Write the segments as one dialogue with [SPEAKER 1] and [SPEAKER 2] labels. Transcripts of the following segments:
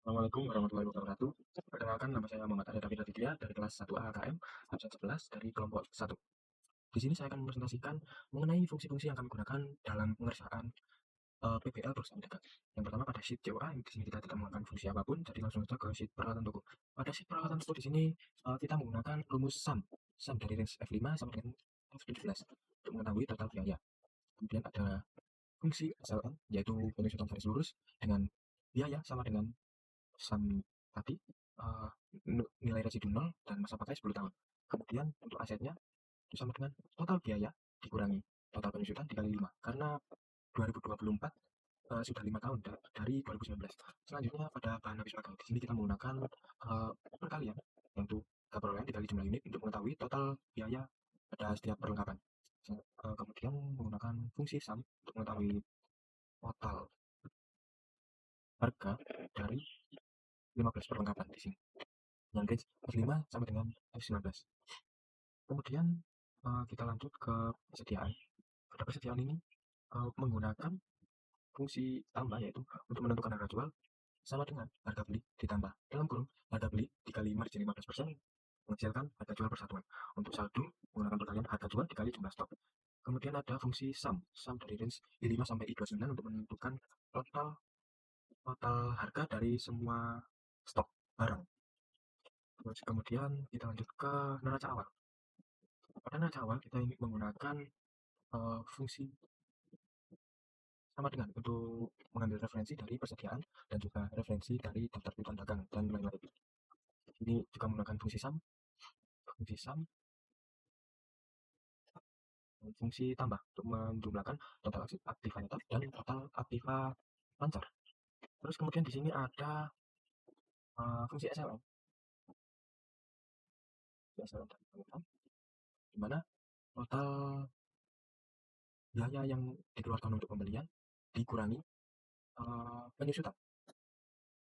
[SPEAKER 1] Assalamualaikum warahmatullahi wabarakatuh. Perkenalkan, nama saya Muhammad Arya David Aditya dari kelas 1A KM absen 11 dari kelompok 1. Di sini saya akan mempresentasikan mengenai fungsi-fungsi yang kami gunakan dalam pengerjaan PBL perusahaan dekat. Yang pertama pada sheet COA, di sini kita tidak menggunakan fungsi apapun, jadi langsung saja ke sheet peralatan toko. Pada sheet peralatan toko di sini kita menggunakan rumus sum dari range F5 sama dengan F17 untuk mengetahui total biaya. Kemudian ada fungsi SLN, yaitu penyusutan garis lurus dengan biaya sama dengan sum tadi, eee, nilai residu 0 dan masa pakai 10 tahun. Kemudian untuk asetnya itu sama dengan total biaya dikurangi total penyusutan dikali 5, karena 2024 sudah 5 tahun dari 2019. Selanjutnya pada bahan habis pakai, di sini kita menggunakan perkalian, yaitu perolehan dikali jumlah unit untuk mengetahui total biaya pada setiap perlengkapan. Kemudian menggunakan fungsi sum untuk mengetahui total harga dari 15 perlengkapan di sini. Yang range F5 sampai dengan F19. Kemudian kita lanjut ke persediaan. Pada persediaan ini menggunakan fungsi tambah, yaitu untuk menentukan harga jual sama dengan harga beli ditambah dalam kurung harga beli dikali margin 15% menghasilkan harga jual persatuan. Untuk saldo menggunakan perkalian harga jual dikali jumlah stok. Kemudian ada fungsi sum dari range I5 sampai I29 untuk menentukan total total harga dari semua stok barang. Terus kemudian kita lanjut ke neraca awal. Pada neraca awal kita ingin menggunakan fungsi sama dengan untuk mengambil referensi dari persediaan dan juga referensi dari daftar piutang dagang dan lain-lain. Ini juga menggunakan fungsi sum dan fungsi tambah untuk menjumlahkan total aktiva netap dan total aktiva lancar. Terus kemudian di sini ada fungsi SLN, di mana total biaya yang dikeluarkan untuk pembelian dikurangi penyusutan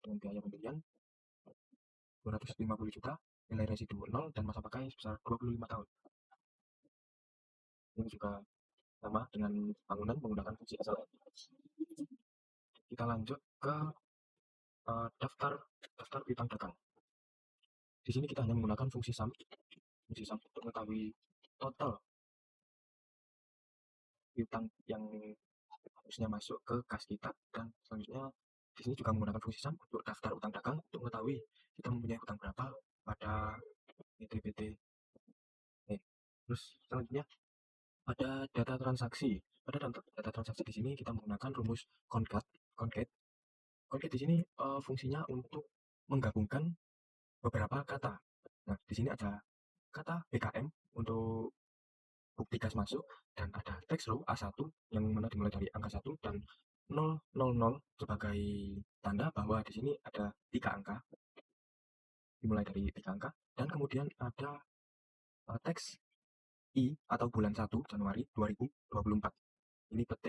[SPEAKER 1] dengan biaya pembelian 250 juta, nilai residu 0 dan masa pakai sebesar 25 tahun. Ini juga sama dengan bangunan menggunakan fungsi SLN. Kita lanjut ke daftar piutang dagang. Di sini kita hanya menggunakan fungsi sum untuk mengetahui total piutang yang harusnya masuk ke kas kita, dan selanjutnya di sini juga menggunakan fungsi sum untuk daftar utang dagang untuk mengetahui kita mempunyai utang berapa pada PT. Terus selanjutnya ada data transaksi. Pada data transaksi di sini kita menggunakan rumus concat. Concat di sini fungsinya untuk menggabungkan beberapa kata. Nah, di sini ada kata BKM untuk bukti kas masuk, dan ada text row A1 yang mana dimulai dari angka 1 dan 000 sebagai tanda bahwa di sini ada 3 angka, dimulai dari 3 angka, dan kemudian ada teks I atau bulan 1 Januari 2024.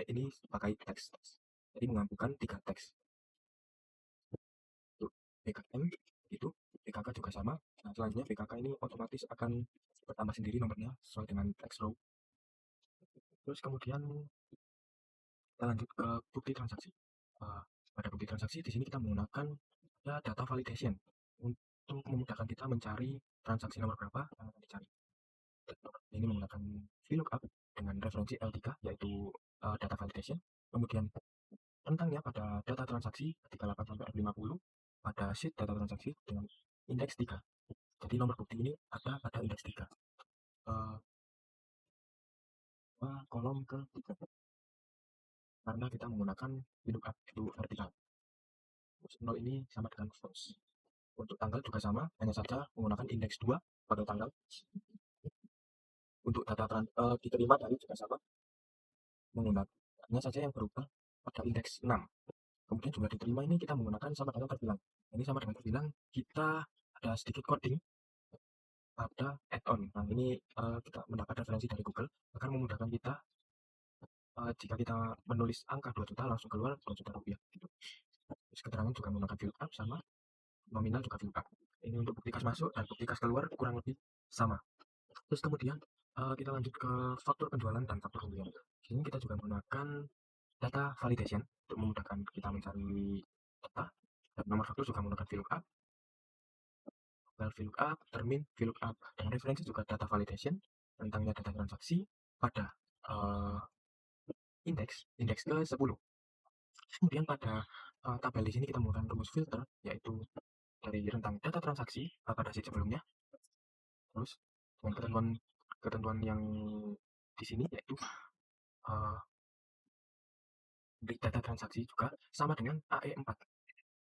[SPEAKER 1] Ini sebagai teks. Jadi menggabungkan 3 teks. Untuk BKM itu BKK juga sama. Nah, selanjutnya BKK ini otomatis akan bertambah sendiri nomornya sesuai dengan text row. Terus kemudian kita lanjut ke bukti transaksi. Pada bukti transaksi di sini kita menggunakan data validation untuk memudahkan kita mencari transaksi nomor berapa yang akan dicari. Ini menggunakan VLOOKUP dengan referensi L3, yaitu data validation. Kemudian rentangnya pada data transaksi 38 sampai F50, pada sheet data transaksi dengan indeks 3. Jadi nomor bukti ini ada pada indeks 3. Kolom ke 3. Karena kita menggunakan VLOOKUP itu vertikal. 0 ini sama dengan false. Untuk tanggal juga sama, hanya saja menggunakan indeks 2 pada tanggal. Untuk data diterima dari juga sama, menggunakannya saja yang berubah pada indeks 6. Kemudian jumlah diterima ini kita menggunakan sama dengan terbilang. Ini sama dengan terbilang, kita ada sedikit coding pada add-on. Nah, ini kita mendapat referensi dari Google, akan memudahkan kita jika kita menulis angka 2 juta langsung keluar 2 juta rupiah gitu. Terus keterangan juga menggunakan VLOOKUP sama, nominal juga VLOOKUP. Ini untuk bukti kas masuk dan bukti kas keluar kurang lebih sama. Terus kemudian kita lanjut ke faktur penjualan dan faktur pembelian. Di sini kita juga menggunakan data validation untuk memudahkan kita mencari data. Dan nomor faktur juga menggunakan VLOOKUP, file VLOOKUP, termin VLOOKUP, dan referensi juga data validation, rentangnya data transaksi pada indeks ke 10. Kemudian pada tabel di sini kita menggunakan rumus filter, yaitu dari rentang data transaksi pada sheet sebelumnya, terus dengan ketentuan yang di sini yaitu uh, data transaksi juga sama dengan AE4.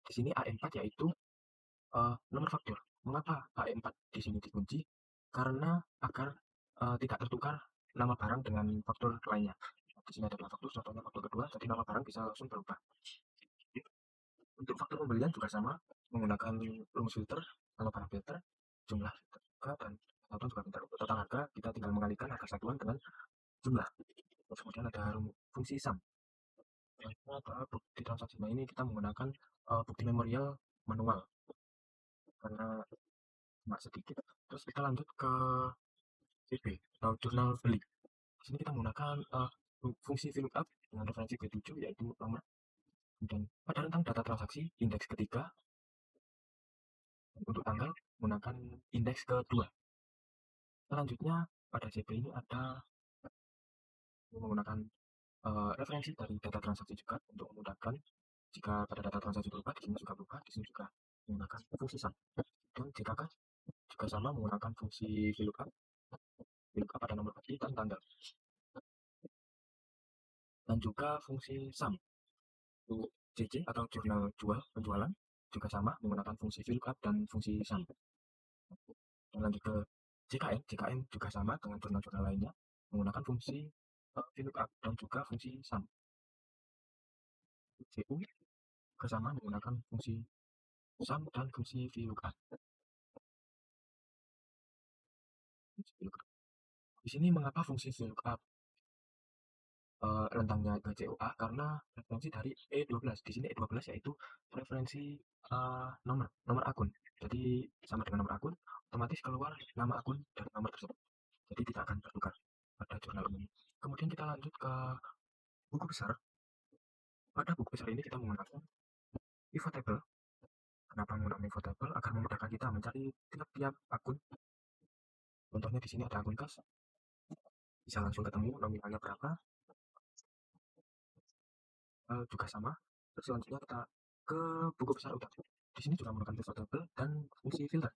[SPEAKER 1] Di sini AE4 yaitu nomor faktur. Mengapa AE4 di sini dikunci? Karena agar tidak tertukar nama barang dengan faktur lainnya. Di sini ada dua faktur, contohnya faktur kedua, jadi nama barang bisa langsung berubah. Untuk faktur pembelian juga sama, menggunakan rumus filter, kalau barang filter, jumlah filter dan satuan juga filter. Untuk total harga, kita tinggal mengalihkan harga satuan dengan jumlah. Terus kemudian ada fungsi sum. Pada bukti transaksi ini kita menggunakan bukti memorial manual karena cuma sedikit. Terus kita lanjut ke CB atau jurnal beli. Di sini kita menggunakan fungsi VLOOKUP dengan referensi B7 yaitu nomor. Kemudian pada rentang data transaksi indeks ketiga, untuk tanggal menggunakan indeks kedua. Selanjutnya pada CB ini ada menggunakan referensi dari data transaksi juga untuk memudahkan jika pada data transaksi berubah, di sini juga berubah, di sini juga menggunakan fungsi sum. Dan JKK juga sama menggunakan fungsi VLOOKUP, VLOOKUP pada nomor pasti dan tanggal. Dan juga fungsi sum. Untuk JJ atau jurnal penjualan juga sama menggunakan fungsi VLOOKUP dan fungsi sum. Dan lanjut ke JKM juga sama dengan jurnal-jurnal lainnya menggunakan fungsi VLOOKUP dan juga fungsi sum. CU juga sama menggunakan fungsi sum dan fungsi VLOOKUP. Di sini mengapa fungsi VLOOKUP rentangnya ke COA karena referensi dari E12. Di sini E12 yaitu referensi nomor akun. Jadi sama dengan nomor akun, otomatis keluar nama akun dari nomor tersebut. Jadi tidak akan tertukar pada jurnal ini. Kemudian kita lanjut ke buku besar. Pada buku besar ini kita menggunakan pivot table. Kenapa menggunakan pivot table? Agar memudahkan kita mencari tiap-tiap akun. Contohnya di sini ada akun kas, bisa langsung ketemu nominalnya berapa. Juga sama. Terus selanjutnya kita ke buku besar utama. Di sini juga menggunakan pivot table dan fungsi filter.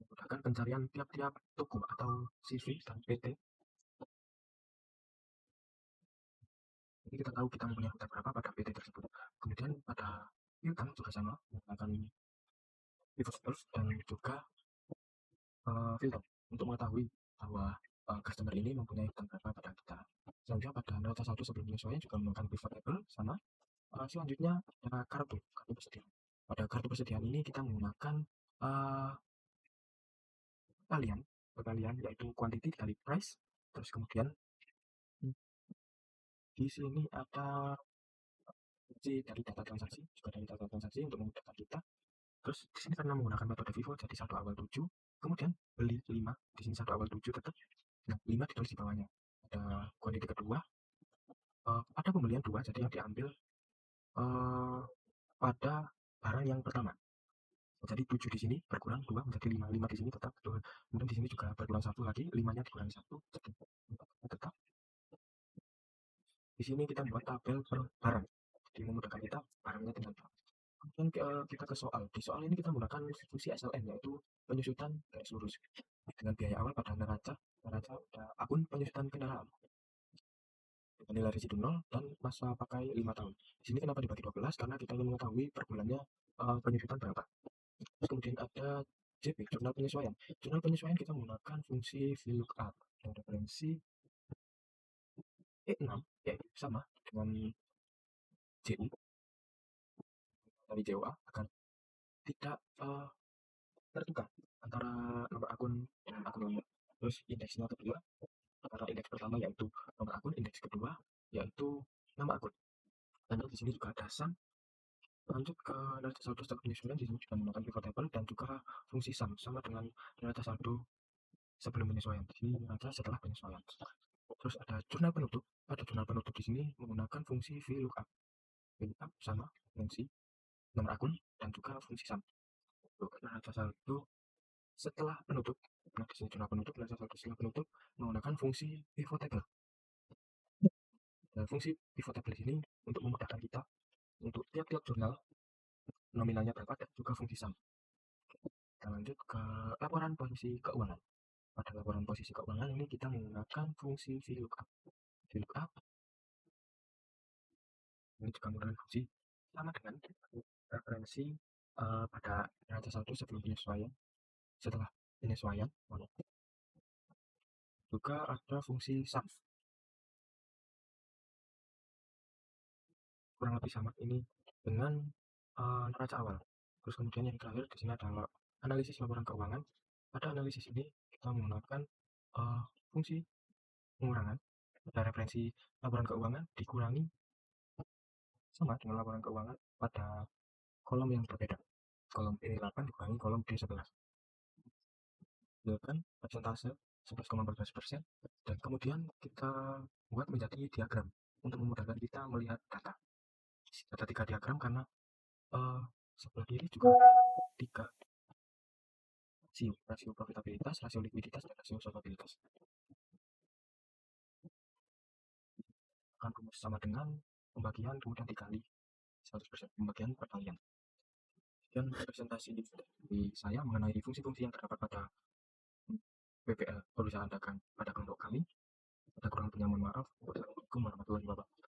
[SPEAKER 1] Memudahkan pencarian tiap-tiap toko atau CV dan PT. Jadi kita tahu kita mempunyai hotel berapa pada PT tersebut. Kemudian pada piutang juga sama menggunakan pivot table dan juga filter untuk mengetahui bahwa customer ini mempunyai hutang berapa pada kita. Selanjutnya pada neraca saldo sebelum penyesuaian juga menggunakan pivot table sama. Selanjutnya ada kartu persediaan. Pada kartu persediaan ini kita menggunakan perkalian yaitu quantity dikali price. Terus kemudian di sini ada fungsi dari data transaksi, juga dari data transaksi untuk memudahkan kita. Terus di sini karena menggunakan metode FIFO jadi saldo awal 7, kemudian beli 5, di sini saldo awal 7 tetap. Nah, 5 ditulis di bawahnya. Ada quantity kedua, ada pembelian 2, jadi yang diambil pada barang yang pertama. Jadi 7 di sini berkurang 2 menjadi 5, 5 di sini tetap betul. Kemudian di sini juga berkurang 1 lagi, 5-nya dikurangi 1, jadi tetap. Di sini kita buat tabel per barang, jadi memudahkan kita barangnya tinggal. Kemudian kita ke soal. Di soal ini kita menggunakan fungsi SLN yaitu penyusutan garis lurus dengan biaya awal pada neraca pada akun penyusutan kendaraan dengan nilai residu 0 dan masa pakai 5 tahun. Di sini kenapa dibagi 12? Karena kita ingin mengetahui per bulannya penyusutan berapa. Terus kemudian ada JP, jurnal penyesuaian. Jurnal penyesuaian kita menggunakan fungsi VLOOKUP dan referensi E6 yaitu sama dengan JU dari JOA agar tidak tertukar antara nomor akun dan akun lainnya. Terus indeksnya kedua, antara indeks pertama yaitu nomor akun, indeks kedua yaitu nama akun. Dan di sini juga ada sum. Lanjut ke neraca saldo setelah penyesuaian, di sini juga menggunakan pivot table dan juga fungsi sum sama dengan neraca saldo sebelum penyesuaian. Di sini neraca setelah penyesuaian. Terus ada jurnal penutup. Pada jurnal penutup di sini menggunakan fungsi VLOOKUP. VLOOKUP sama fungsi nomor akun, dan juga fungsi sum. Untuk neraca saldo setelah penutup, nah di sini jurnal penutup, neraca saldo setelah penutup menggunakan fungsi pivot table. Dan fungsi pivot table ini untuk memudahkan kita untuk tiap-tiap jurnal nominalnya berapa dan juga fungsi sum. Kita lanjut ke laporan posisi keuangan. Pada laporan posisi keuangan ini kita menggunakan fungsi VLOOKUP. VLOOKUP ini juga menggunakan fungsi sama dengan referensi pada neraca saldo sebelum penyesuaian, setelah penyesuaian, juga ada fungsi sum. Kurang lebih sama ini dengan neraca awal. Terus kemudian yang terakhir di sini adalah analisis laporan keuangan. Pada analisis ini kita menggunakan fungsi pengurangan. Pada referensi laporan keuangan dikurangi sama dengan laporan keuangan pada kolom yang berbeda. Kolom B8 dikurangi kolom B11. Kan persentase 11,14%, dan kemudian kita buat menjadi diagram untuk memudahkan kita melihat data. Ada 3 diagram karena sebelah kiri juga ada 3 rasio, rasio profitabilitas, rasio likuiditas, dan rasio solvabilitas. Akan rumus sama dengan pembagian kemudian dikali 100%, pembagian perkalian. Dan presentasi dari saya mengenai fungsi-fungsi yang terdapat pada PPL perusahaan dagang pada kelompok kami. Ada kurang lebihnya mohon maaf. Wassalamualaikum warahmatullahi wabarakatuh.